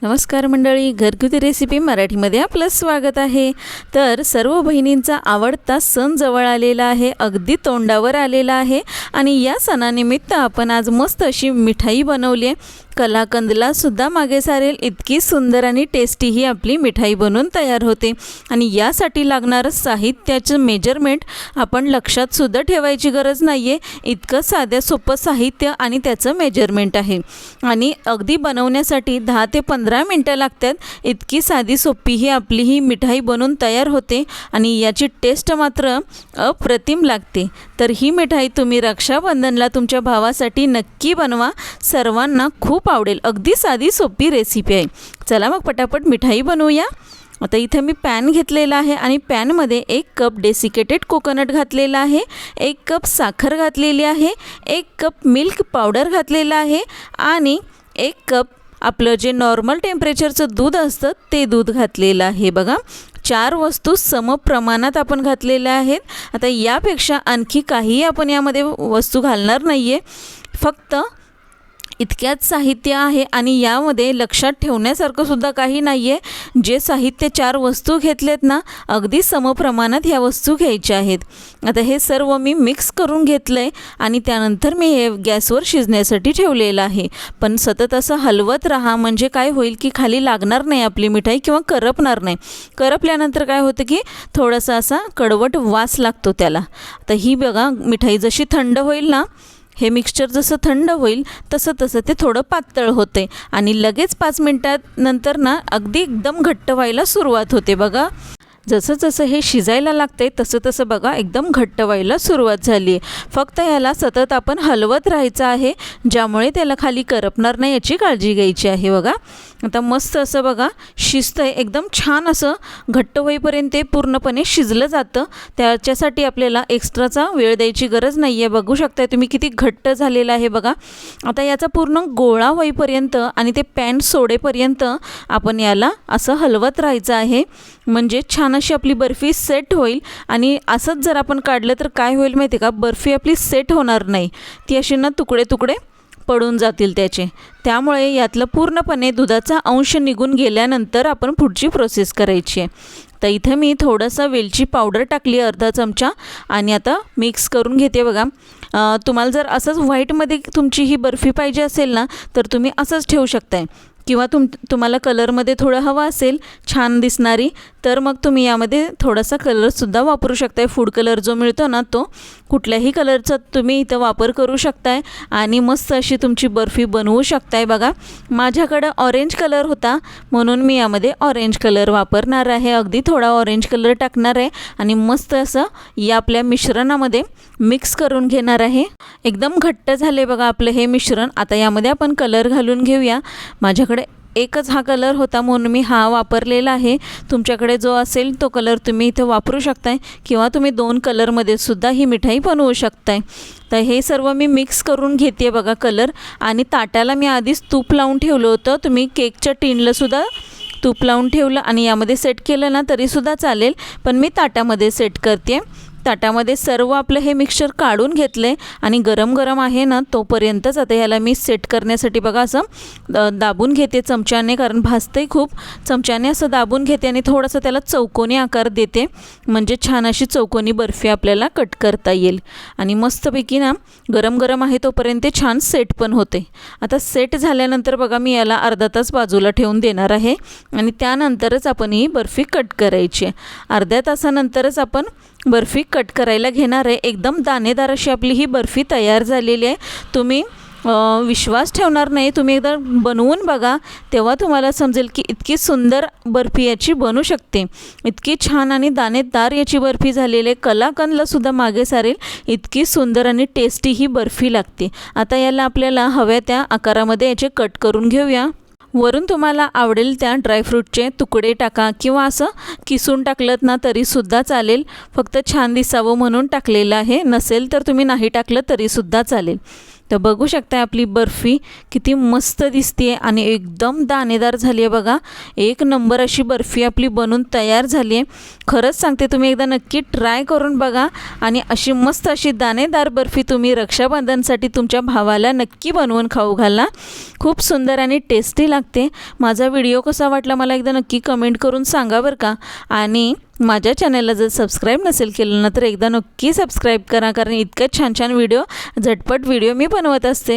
नमस्कार मंडळी, घरगुती रेसिपी मराठीमध्ये आपलं स्वागत आहे। तर सर्व बहिणींचा आवडता सण जवळ आलेला आहे, अगदी तोंडावर आलेला आहे आणि या सणानिमित्त आपण आज मस्त अशी मिठाई बनवली आहे। कलाकंदला सुद्धा मागे सारेल इतकी सुंदर आणि टेस्टी ही आपली मिठाई बनवून तयार होते। आणि यासाठी लागणारं साहित्याचं मेजरमेंट आपण लक्षात सुद्धा ठेवायची गरज नाही आहे, इतकं साध्या सोपं साहित्य आणि त्याचं मेजरमेंट आहे। आणि अगदी बनवण्यासाठी 10 ते 15 मिनटं लागतात। इतकी साधी सोपी ही आपली ही मिठाई बनवून तयार होते आणि याची टेस्ट मात्र अप्रतिम लागते। तर ही मिठाई तुम्ही रक्षाबंधनला तुमच्या भावासाठी नक्की बनवा, सर्वांना खूप आवडेल। अगदी साधी सोपी रेसिपी आहे। चला मग पटापट मिठाई बनवूया। आता इथे मी पॅन घेतलेला आहे आणि पॅनमध्ये 1 कप डेसिकेटेड कोकोनट घातलेला आहे, 1 कप साखर घातलेली आहे, 1 कप मिल्क पावडर घातलेला आहे आणि 1 कप आपलं जे नॉर्मल टेम्परेचरचं दूध असतं ते दूध घातलेलं आहे। बघा, 4 वस्तू समप्रमाणात आपण घातलेल्या आहेत। आता यापेक्षा आणखी काही आपण यामध्ये वस्तू घालणार नाही आहे, फक्त इतक्याच साहित्य आहे आणि यामध्ये लक्षात ठेवण्यासारखं सुद्धा काही नाही आहे। जे साहित्य 4 वस्तू घेतलेत ना, अगदी समप्रमाणात ह्या वस्तू घ्यायच्या आहेत। आता हे सर्व मी मिक्स करून घेतलं आहे आणि त्यानंतर मी हे गॅसवर शिजण्यासाठी ठेवलेलं आहे। पण सतत असं हलवत राहा, म्हणजे काय होईल की खाली लागणार नाही आपली मिठाई किंवा करपणार नाही। करपल्यानंतर काय होतं की थोडासा असा कडवट वास लागतो त्याला। आता ही बघा, मिठाई जशी थंड होईल ना, हे मिक्सचर जसं थंड होईल तसं ते थोडं पातळ होते आणि लगेच 5 मिनिटात नंतर ना अगदी एकदम घट्ट व्हायला सुरुवात होते। बघा, जसं हे शिजायला लागते तसं बघा एकदम घट्ट व्हायला सुरुवात झाली आहे। फक्त याला सतत आपण हलवत राहायचं आहे, ज्यामुळे त्याला खाली करपणार नाही याची काळजी घ्यायची आहे। बघा, आता मस्त असं बघा शिजतं आहे, एकदम छान असं घट्ट होईपर्यंत ते पूर्णपणे शिजलं जातं। त्याच्यासाठी आपल्याला एक्स्ट्राचा वेळ द्यायची गरज नाही आहे। बघू शकता तुम्ही किती घट्ट झालेलं आहे। बघा, आता याचा पूर्ण गोळा होईपर्यंत आणि ते पॅन सोडेपर्यंत आपण याला असं हलवत राहायचं आहे, म्हणजे छान अशी आपली बर्फी सेट होईल। आणि असंच जर आपण काढलं तर काय होईल माहिती का, बर्फी आपली सेट होणार नाही, ती अशी ना तुकडे तुकडे पडून जातील त्याचे। त्यामुळे यातलं पूर्णपणे दुधाचा अंश निघून गेल्यानंतर आपण पुढची प्रोसेस करायची आहे। तर इथे मी थोडंसं वेलची पावडर टाकली, अर्धा चमचा, आणि आता मिक्स करून घेते। बघा, तुम्हाला जर असंच व्हाईटमध्ये तुमची ही बर्फी पाहिजे असेल ना, तर तुम्ही असंच ठेवू शकताय, किंवा तुम्हाला कलरमध्ये थोडं हवं असेल छान दिसणारी, तर मग तुम्ही यामध्ये थोडासा कलरसुद्धा वापरू शकताय। फूड कलर जो मिळतो ना, तो कुठल्याही कलरचा तुम्ही इथं वापर करू शकताय आणि मस्त अशी तुमची बर्फी बनवू शकताय। बघा, माझ्याकडं ऑरेंज कलर होता म्हणून मी यामध्ये ऑरेंज कलर वापरणार आहे, अगदी थोडा ऑरेंज कलर टाकणार आहे आणि मस्त असं या आपल्या मिश्रणामध्ये मिक्स करून घेणार आहे। एकदम घट्ट झाले बघा आपलं हे मिश्रण। आता यामध्ये आपण कलर घालून घेऊया। माझ्याकडे एकच हा कलर होता म्हणून मी हा वापरलेला आहे। तुमच्याकडे जो असेल तो कलर तुम्ही इथे वापरू शकताय, किंवा तुम्ही 2 कलरमध्ये सुद्धा ही मिठाई बनवू शकताय। तर हे सर्व मी मिक्स करून घेते बघा कलर, आणि ताटाला मी आधीच तूप लावून ठेवलं होतं। तुम्ही केकच्या टिनला सुद्धा तूप लावून ठेवलं आणि यामध्ये सेट केलं ना तरीसुद्धा चालेल, पण मी ताटामध्ये सेट करते। ताटामध्ये सर्व आपलं हे मिक्सचर काढून घेतलं आहे आणि गरम गरम आहे ना तोपर्यंतच आता ह्याला मी सेट करण्यासाठी बघा असं दाबून घेते चमच्याने, कारण भाजतंय खूप। चमच्याने असं दाबून घेते आणि थोडंसं त्याला चौकोनी आकार देते, म्हणजे छान अशी चौकोनी बर्फी आपल्याला कट करता येईल। आणि मस्तपैकी ना गरम गरम आहे तोपर्यंत छान सेट पण होते। आता सेट झाल्यानंतर बघा मी याला अर्धा तास बाजूला ठेवून देणार आहे आणि त्यानंतरच आपण ही बर्फी कट करायची आहे। अर्ध्या तासानंतरच आपण बर्फी कट करायला घेणार आहे। एकदम दाणेदार अशी आपली ही बर्फी तयार झालेली आहे। तुम्ही विश्वास ठेवणार नाही, तुम्ही एकदा बनवून बघा, तेव्हा तुम्हाला समजेल की इतकी सुंदर बर्फी याची बनू शकते। इतकी छान आणि दाणेदार याची बर्फी झालेली आहे, कलाकंदला सुद्धा मागे सारेल इतकी सुंदर आणि टेस्टी ही बर्फी लागते। आता याला आपल्याला हव्या त्या आकारामध्ये याचे कट करून घेऊया। वरून तुम्हाला आवडेल त्या ड्रायफ्रूटचे तुकडे टाका, किंवा असं किसून टाकलं ना तरीसुद्धा चालेल, फक्त छान दिसावं म्हणून टाकलेलं आहे। नसेल तर तुम्ही नाही टाकलं तरीसुद्धा चालेल। तर बघू शकता आपली बर्फी किती मस्त दिसते आणि एकदम दाणेदार झाली आहे बघा. एक नंबर अशी बर्फी आपली बनून तयार झाली आहे. खरंच सांगते तुम्ही एकदा नक्की ट्राय करून बघा आणि अशी मस्त अशी दाणेदार बर्फी तुम्ही रक्षाबंधनसाठी तुमच्या भावाला नक्की बनवून खाऊ घाला. खूप सुंदर आणि टेस्टी लागते. माझा व्हिडिओ कसा वाटला मला एकदा नक्की कमेंट करून सांगा बरं का. आणि माझ्या चॅनलला जर सबस्क्राईब नसेल केलं ना तर एकदा नक्की सबस्क्राईब करा, कारण इतकं छान छान व्हिडिओ झटपट व्हिडिओ मी बनवत असते.